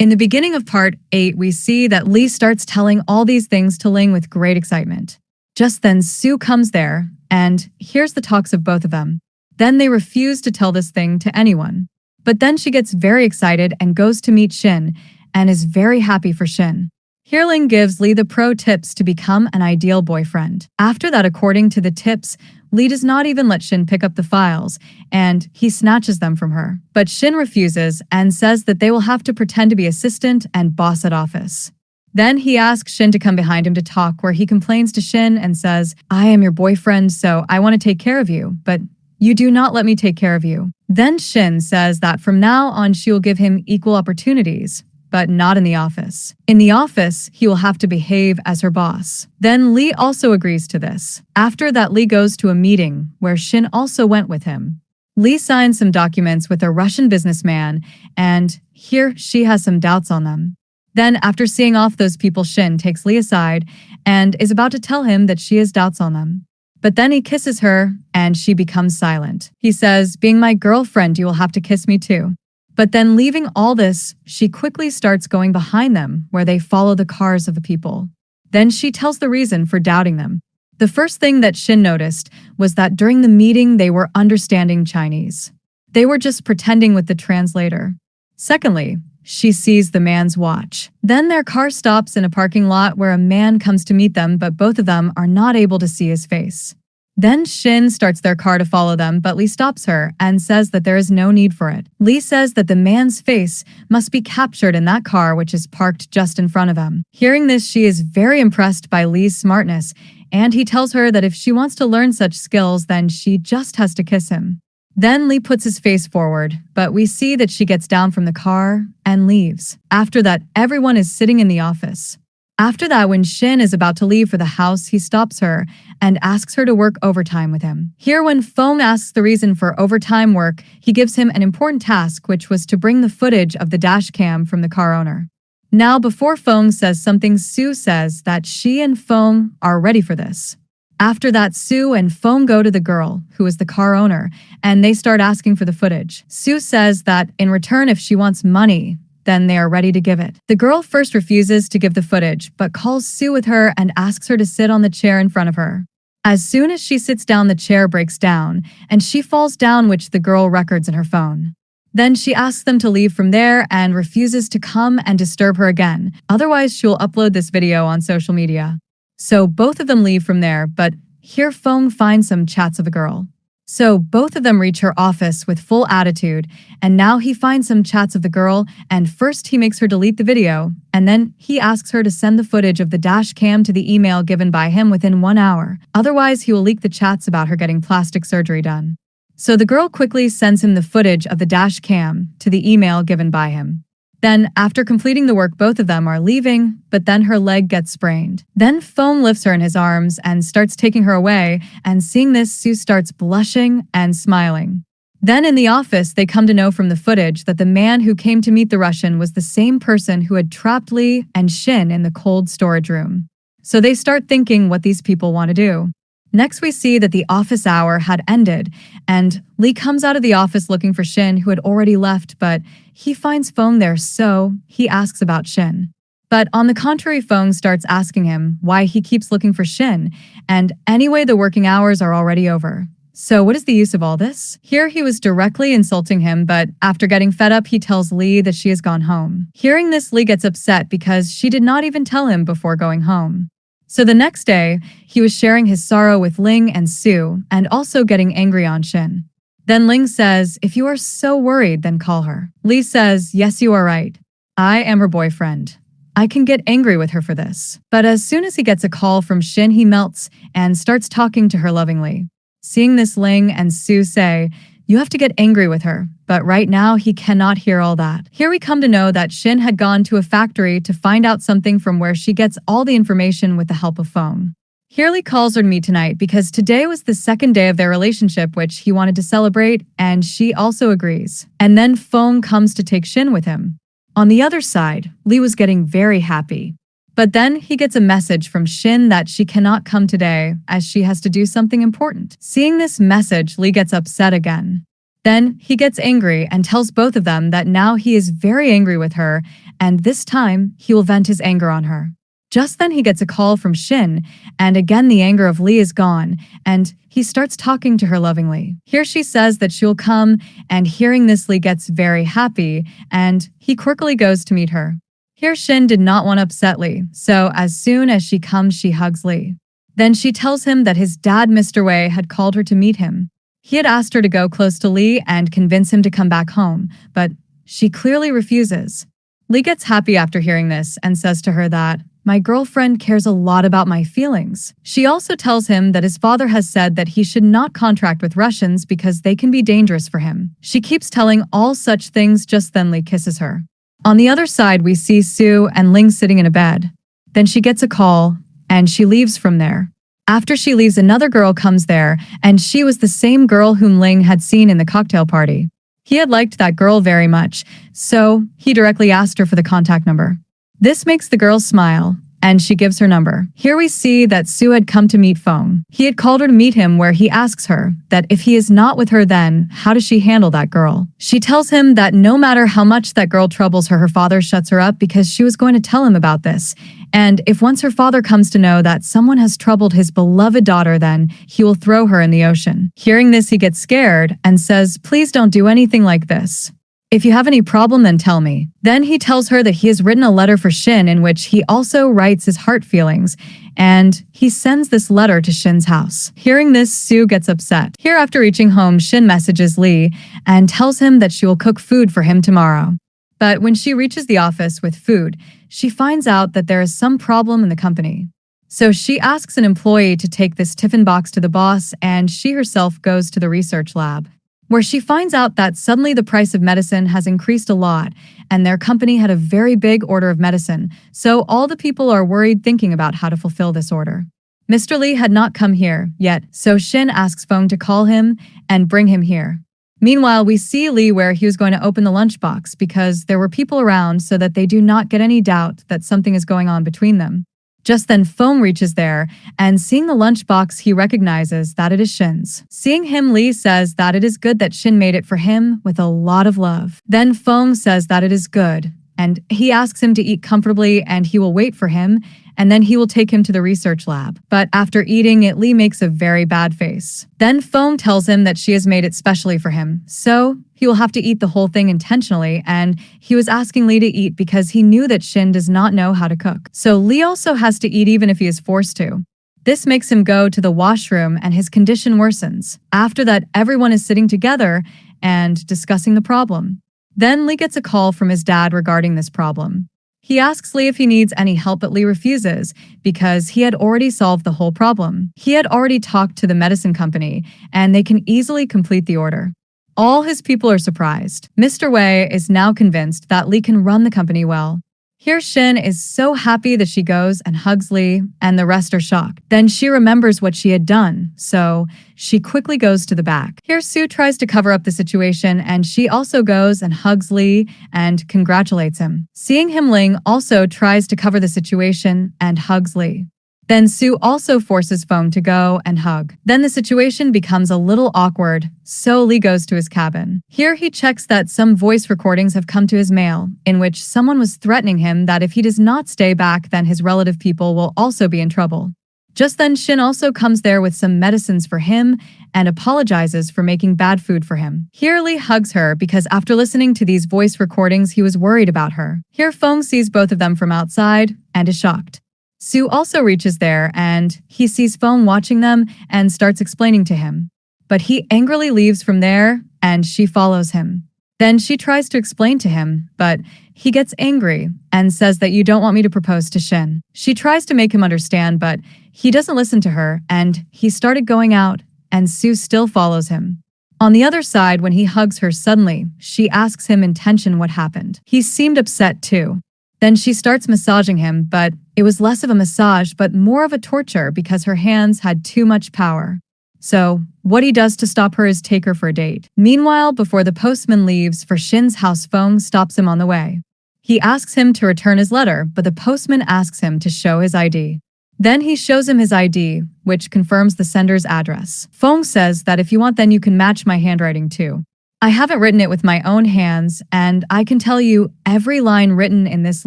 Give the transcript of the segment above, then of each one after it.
In the beginning of part 8, we see that Lee starts telling all these things to Ling with great excitement. Just then, Sue comes there and hears the talks of both of them. Then they refuse to tell this thing to anyone. But then she gets very excited and goes to meet Shin and is very happy for Shin. Here Ling gives Lee the pro tips to become an ideal boyfriend. After that, according to the tips, Lee does not even let Shin pick up the files, and he snatches them from her. But Shin refuses and says that they will have to pretend to be assistant and boss at office. Then he asks Shin to come behind him to talk, where he complains to Shin and says, "I am your boyfriend, so I want to take care of you, but you do not let me take care of you." Then Shin says that from now on she will give him equal opportunities, but not in the office. In the office, he will have to behave as her boss. Then Lee also agrees to this. After that, Lee goes to a meeting where Shin also went with him. Lee signs some documents with a Russian businessman, and here she has some doubts on them. Then, after seeing off those people, Shin takes Lee aside and is about to tell him that she has doubts on them. But then he kisses her, and she becomes silent. He says, "Being my girlfriend, you will have to kiss me too." But then, leaving all this, she quickly starts going behind them, where they follow the cars of the people. Then she tells the reason for doubting them. The first thing that Shin noticed was that during the meeting they were understanding Chinese. They were just pretending with the translator. Secondly, she sees the man's watch. Then their car stops in a parking lot where a man comes to meet them, but both of them are not able to see his face. Then Shin starts their car to follow them, but Lee stops her and says that there is no need for it. Lee says that the man's face must be captured in that car which is parked just in front of him. Hearing this, she is very impressed by Lee's smartness, and he tells her that if she wants to learn such skills, then she just has to kiss him. Then Lee puts his face forward, but we see that she gets down from the car and leaves. After that, everyone is sitting in the office. After that, when Shin is about to leave for the house, he stops her and asks her to work overtime with him. Here, when Fong asks the reason for overtime work, he gives him an important task, which was to bring the footage of the dash cam from the car owner. Now, before Fong says something, Sue says that she and Fong are ready for this. After that, Sue and Fong go to the girl, who is the car owner, and they start asking for the footage. Sue says that in return, if she wants money, then they are ready to give it. The girl first refuses to give the footage, but calls Sue with her and asks her to sit on the chair in front of her. As soon as she sits down, the chair breaks down, and she falls down, which the girl records in her phone. Then she asks them to leave from there and refuses to come and disturb her again, otherwise she will upload this video on social media. So both of them leave from there, but here Fong finds some chats of a girl. So both of them reach her office with full attitude, and now he finds some chats of the girl, and first he makes her delete the video, and then he asks her to send the footage of the dash cam to the email given by him within 1 hour. Otherwise, he will leak the chats about her getting plastic surgery done. So the girl quickly sends him the footage of the dash cam to the email given by him. Then, after completing the work, both of them are leaving, but then her leg gets sprained. Then Fong lifts her in his arms and starts taking her away, and seeing this, Sue starts blushing and smiling. Then in the office, they come to know from the footage that the man who came to meet the Russian was the same person who had trapped Lee and Shin in the cold storage room. So they start thinking what these people want to do. Next, we see that the office hour had ended, and Lee comes out of the office looking for Shin, who had already left, but he finds Fong there, so he asks about Shin. But on the contrary, Fong starts asking him why he keeps looking for Shin, and anyway, the working hours are already over. So what is the use of all this? Here he was directly insulting him, but after getting fed up, he tells Lee that she has gone home. Hearing this, Lee gets upset because she did not even tell him before going home. So the next day, he was sharing his sorrow with Ling and Sue, and also getting angry on Shin. Then Ling says, "If you are so worried, then call her." Lee says, "Yes, you are right. I am her boyfriend. I can get angry with her for this." But as soon as he gets a call from Shin, he melts and starts talking to her lovingly. Seeing this, Ling and Sue say, "You have to get angry with her," but right now he cannot hear all that. Here we come to know that Shin had gone to a factory to find out something from where she gets all the information with the help of Fong. Here Lee calls her to meet tonight because today was the second day of their relationship, which he wanted to celebrate, and she also agrees. And then Fong comes to take Shin with him. On the other side, Lee was getting very happy. But then he gets a message from Shin that she cannot come today as she has to do something important. Seeing this message, Lee gets upset again. Then he gets angry and tells both of them that now he is very angry with her, and this time he will vent his anger on her. Just then he gets a call from Shin, and again the anger of Lee is gone, and he starts talking to her lovingly. Here she says that she'll come, and hearing this Lee gets very happy, and he quirkily goes to meet her. Here Shin did not want to upset Lee, so as soon as she comes she hugs Lee. Then she tells him that his dad Mr. Wei had called her to meet him. He had asked her to go close to Lee and convince him to come back home, but she clearly refuses. Lee gets happy after hearing this and says to her that, "My girlfriend cares a lot about my feelings." She also tells him that his father has said that he should not contract with Russians because they can be dangerous for him. She keeps telling all such things, just then Lee kisses her. On the other side, we see Sue and Ling sitting in a bed. Then she gets a call, and she leaves from there. After she leaves, another girl comes there, and she was the same girl whom Ling had seen in the cocktail party. He had liked that girl very much, so he directly asked her for the contact number. This makes the girl smile, and she gives her number. Here we see that Sue had come to meet Feng. He had called her to meet him, where he asks her that if he is not with her, then how does she handle that girl? She tells him that no matter how much that girl troubles her, her father shuts her up because she was going to tell him about this. And if once her father comes to know that someone has troubled his beloved daughter, then he will throw her in the ocean. Hearing this, he gets scared and says, "Please don't do anything like this. If you have any problem, then tell me." Then he tells her that he has written a letter for Shin in which he also writes his heart feelings, and he sends this letter to Shin's house. Hearing this, Sue gets upset. Here, after reaching home, Shin messages Lee and tells him that she will cook food for him tomorrow. But when she reaches the office with food, she finds out that there is some problem in the company. So she asks an employee to take this tiffin box to the boss, and she herself goes to the research lab, where she finds out that suddenly the price of medicine has increased a lot, and their company had a very big order of medicine, so all the people are worried thinking about how to fulfill this order. Mr. Lee had not come here yet, so Shin asks Feng to call him and bring him here. Meanwhile, we see Lee where he was going to open the lunchbox because there were people around so that they do not get any doubt that something is going on between them. Just then Feng reaches there, and seeing the lunchbox, he recognizes that it is Shin's. Seeing him, Lee says that it is good that Shin made it for him with a lot of love. Then Feng says that it is good, and he asks him to eat comfortably and he will wait for him, and then he will take him to the research lab. But after eating it, Lee makes a very bad face. Then Feng tells him that she has made it specially for him, so he will have to eat the whole thing intentionally, and he was asking Lee to eat because he knew that Shin does not know how to cook. So Lee also has to eat even if he is forced to. This makes him go to the washroom and his condition worsens. After that, everyone is sitting together and discussing the problem. Then Lee gets a call from his dad regarding this problem. He asks Lee if he needs any help, but Lee refuses because he had already solved the whole problem. He had already talked to the medicine company, and they can easily complete the order. All his people are surprised. Mr. Wei is now convinced that Lee can run the company well. Here Shin is so happy that she goes and hugs Lee, and the rest are shocked. Then she remembers what she had done, so she quickly goes to the back. Here Sue tries to cover up the situation, and she also goes and hugs Lee and congratulates him. Seeing him, Ling also tries to cover the situation and hugs Lee. Then Sue also forces Feng to go and hug. Then the situation becomes a little awkward, so Lee goes to his cabin. Here he checks that some voice recordings have come to his mail, in which someone was threatening him that if he does not stay back, then his relative people will also be in trouble. Just then Shin also comes there with some medicines for him and apologizes for making bad food for him. Here Lee hugs her because after listening to these voice recordings, he was worried about her. Here Feng sees both of them from outside and is shocked. Sue also reaches there, and he sees Feng watching them and starts explaining to him. But he angrily leaves from there, and she follows him. Then she tries to explain to him, but he gets angry and says that you don't want me to propose to Shin. She tries to make him understand, but he doesn't listen to her, and he started going out, and Sue still follows him. On the other side, when he hugs her suddenly, she asks him in tension what happened. He seemed upset too. Then she starts massaging him, but it was less of a massage but more of a torture because her hands had too much power. So what he does to stop her is take her for a date. Meanwhile, before the postman leaves for Shin's house, Feng stops him on the way. He asks him to return his letter, but the postman asks him to show his ID. Then he shows him his ID, which confirms the sender's address. Feng says that if you want, then you can match my handwriting too. I haven't written it with my own hands, and I can tell you every line written in this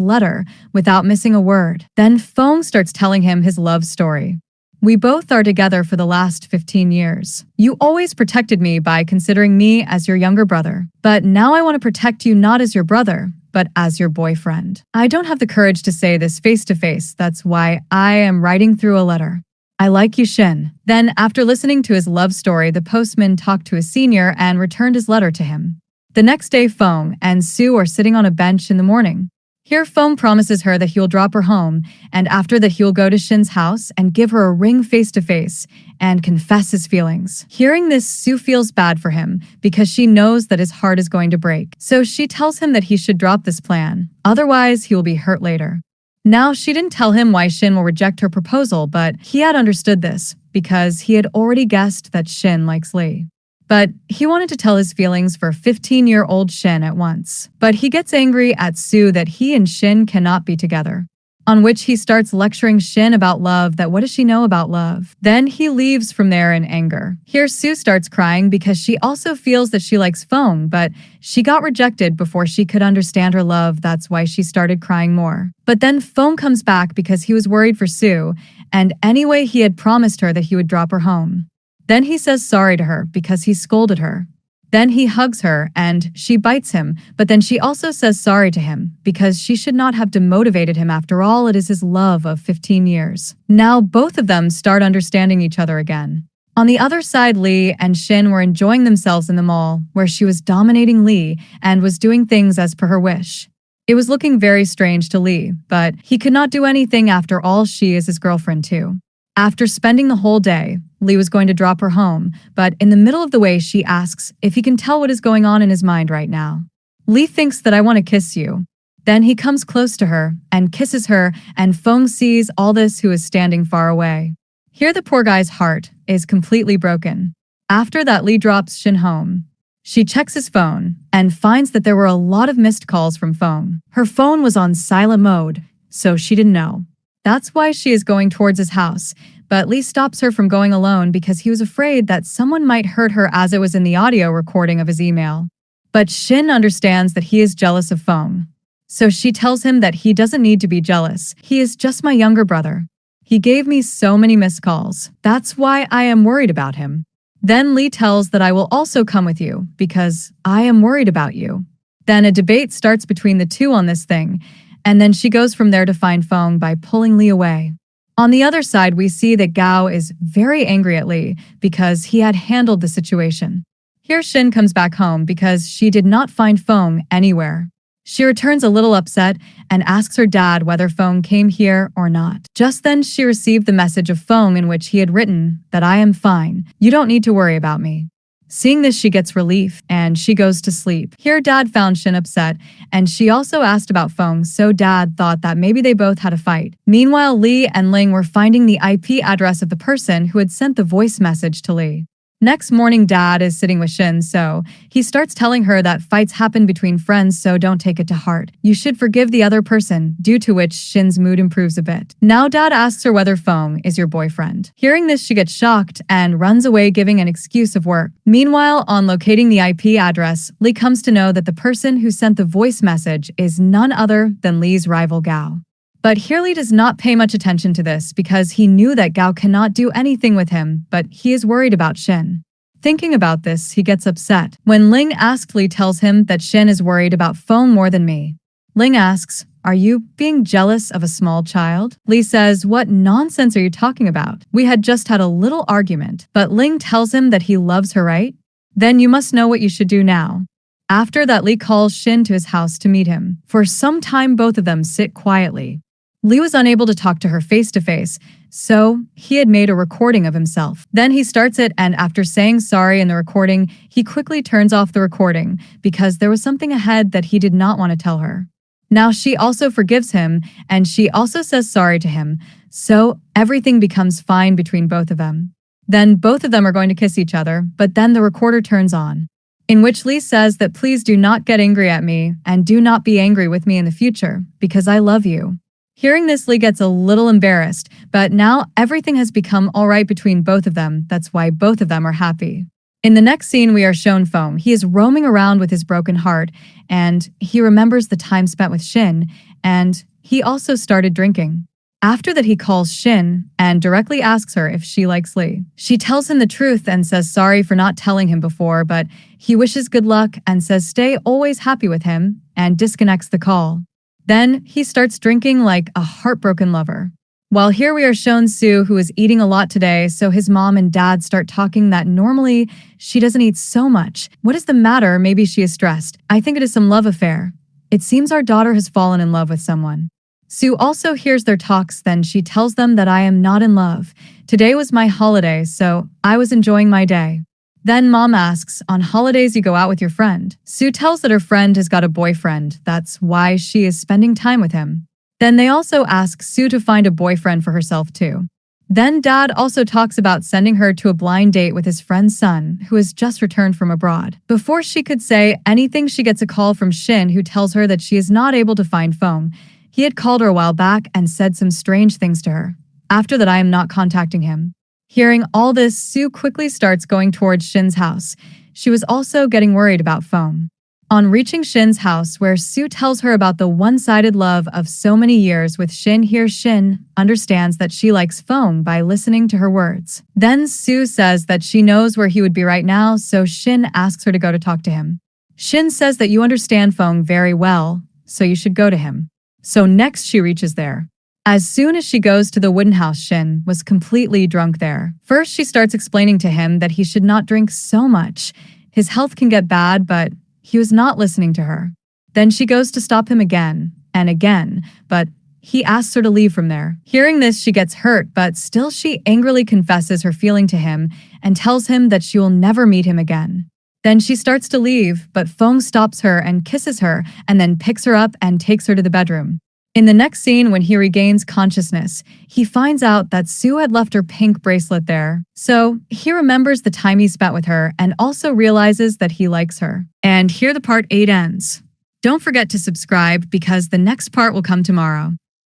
letter without missing a word. Then Fong starts telling him his love story. We both are together for the last 15 years. You always protected me by considering me as your younger brother. But now I want to protect you not as your brother, but as your boyfriend. I don't have the courage to say this face to face. That's why I am writing through a letter. I like you, Shin. Then, after listening to his love story, the postman talked to his senior and returned his letter to him. The next day, Fong and Sue are sitting on a bench in the morning. Here, Fong promises her that he'll drop her home, and after that he'll go to Shin's house and give her a ring face-to-face and confess his feelings. Hearing this, Sue feels bad for him because she knows that his heart is going to break. So she tells him that he should drop this plan, otherwise he will be hurt later. Now, she didn't tell him why Shin will reject her proposal, but he had understood this because he had already guessed that Shin likes Lee. But he wanted to tell his feelings for 15-year-old Shin at once. But he gets angry at Sue that he and Shin cannot be together, on which he starts lecturing Shin about love, that what does she know about love? Then he leaves from there in anger. Here Sue starts crying because she also feels that she likes Fong, but she got rejected before she could understand her love. That's why she started crying more. But then Fong comes back because he was worried for Sue, and anyway he had promised her that he would drop her home. Then he says sorry to her because he scolded her. Then he hugs her and she bites him, but then she also says sorry to him because she should not have demotivated him. After all, it is his love of 15 years. Now both of them start understanding each other again. On the other side, Lee and Shin were enjoying themselves in the mall, where she was dominating Lee and was doing things as per her wish. It was looking very strange to Lee, but he could not do anything. After all, she is his girlfriend too. After spending the whole day, Lee was going to drop her home, but in the middle of the way she asks if he can tell what is going on in his mind right now. Lee thinks that I want to kiss you. Then he comes close to her and kisses her, and Fong sees all this who is standing far away. Here the poor guy's heart is completely broken. After that, Lee drops Shin home. She checks his phone and finds that there were a lot of missed calls from Fong. Her phone was on silent mode, so she didn't know. That's why she is going towards his house, but Lee stops her from going alone because he was afraid that someone might hurt her, as it was in the audio recording of his email. But Shin understands that he is jealous of Fong. So she tells him that he doesn't need to be jealous. He is just my younger brother. He gave me so many missed calls. That's why I am worried about him. Then Lee tells that I will also come with you because I am worried about you. Then a debate starts between the two on this thing, and then she goes from there to find Fong by pulling Lee away. On the other side, we see that Gao is very angry at Lee because he had handled the situation. Here Shin comes back home because she did not find Fong anywhere. She returns a little upset and asks her dad whether Fong came here or not. Just then she received the message of Fong in which he had written that I am fine. You don't need to worry about me. Seeing this, she gets relief and she goes to sleep. Here Dad found Shin upset, and she also asked about Fong, so Dad thought that maybe they both had a fight. Meanwhile, Lee and Ling were finding the IP address of the person who had sent the voice message to Lee. Next morning, Dad is sitting with Shin, so he starts telling her that fights happen between friends, so don't take it to heart. You should forgive the other person, due to which Shin's mood improves a bit. Now Dad asks her whether Fong is your boyfriend. Hearing this, she gets shocked and runs away, giving an excuse of work. Meanwhile, on locating the IP address, Lee comes to know that the person who sent the voice message is none other than Lee's rival Gao. But here Lee does not pay much attention to this because he knew that Gao cannot do anything with him, but he is worried about Shin. Thinking about this, he gets upset. When Ling asks, Lee tells him that Shin is worried about Fong more than me. Ling asks, are you being jealous of a small child? Lee says, what nonsense are you talking about? We had just had a little argument, but Ling tells him that he loves her, right? Then you must know what you should do now. After that, Lee calls Shin to his house to meet him. For some time, both of them sit quietly. Lee was unable to talk to her face to face, so he had made a recording of himself. Then he starts it, and after saying sorry in the recording, he quickly turns off the recording because there was something ahead that he did not want to tell her. Now she also forgives him, and she also says sorry to him, so everything becomes fine between both of them. Then both of them are going to kiss each other, but then the recorder turns on, in which Lee says that please do not get angry at me and do not be angry with me in the future because I love you. Hearing this, Lee gets a little embarrassed, but now everything has become all right between both of them. That's why both of them are happy. In the next scene, we are shown Foam. He is roaming around with his broken heart, and he remembers the time spent with Shin, and he also started drinking. After that, he calls Shin and directly asks her if she likes Lee. She tells him the truth and says sorry for not telling him before, but he wishes good luck and says stay always happy with him and disconnects the call. Then he starts drinking like a heartbroken lover. While here we are shown Sue, who is eating a lot today, so his mom and dad start talking that normally she doesn't eat so much. What is the matter? Maybe she is stressed. I think it is some love affair. It seems our daughter has fallen in love with someone. Sue also hears their talks, then she tells them that I am not in love. Today was my holiday, so I was enjoying my day. Then mom asks, on holidays you go out with your friend. Sue tells that her friend has got a boyfriend. That's why she is spending time with him. Then they also ask Sue to find a boyfriend for herself too. Then dad also talks about sending her to a blind date with his friend's son, who has just returned from abroad. Before she could say anything, she gets a call from Shin, who tells her that she is not able to find Foam. He had called her a while back and said some strange things to her. After that, I am not contacting him. Hearing all this, Sue quickly starts going towards Shin's house. She was also getting worried about Foam. On reaching Shin's house, where Sue tells her about the one-sided love of so many years with Shin, here Shin understands that she likes Foam by listening to her words. Then Sue says that she knows where he would be right now, so Shin asks her to go to talk to him. Shin says that you understand Foam very well, so you should go to him. So next she reaches there. As soon as she goes to the wooden house, Shin was completely drunk there. First, she starts explaining to him that he should not drink so much. His health can get bad, but he was not listening to her. Then she goes to stop him again and again, but he asks her to leave from there. Hearing this, she gets hurt, but still she angrily confesses her feeling to him and tells him that she will never meet him again. Then she starts to leave, but Foam stops her and kisses her and then picks her up and takes her to the bedroom. In the next scene, when he regains consciousness, he finds out that Sue had left her pink bracelet there. So he remembers the time he spent with her and also realizes that he likes her. And here the part 8 ends. Don't forget to subscribe because the next part will come tomorrow.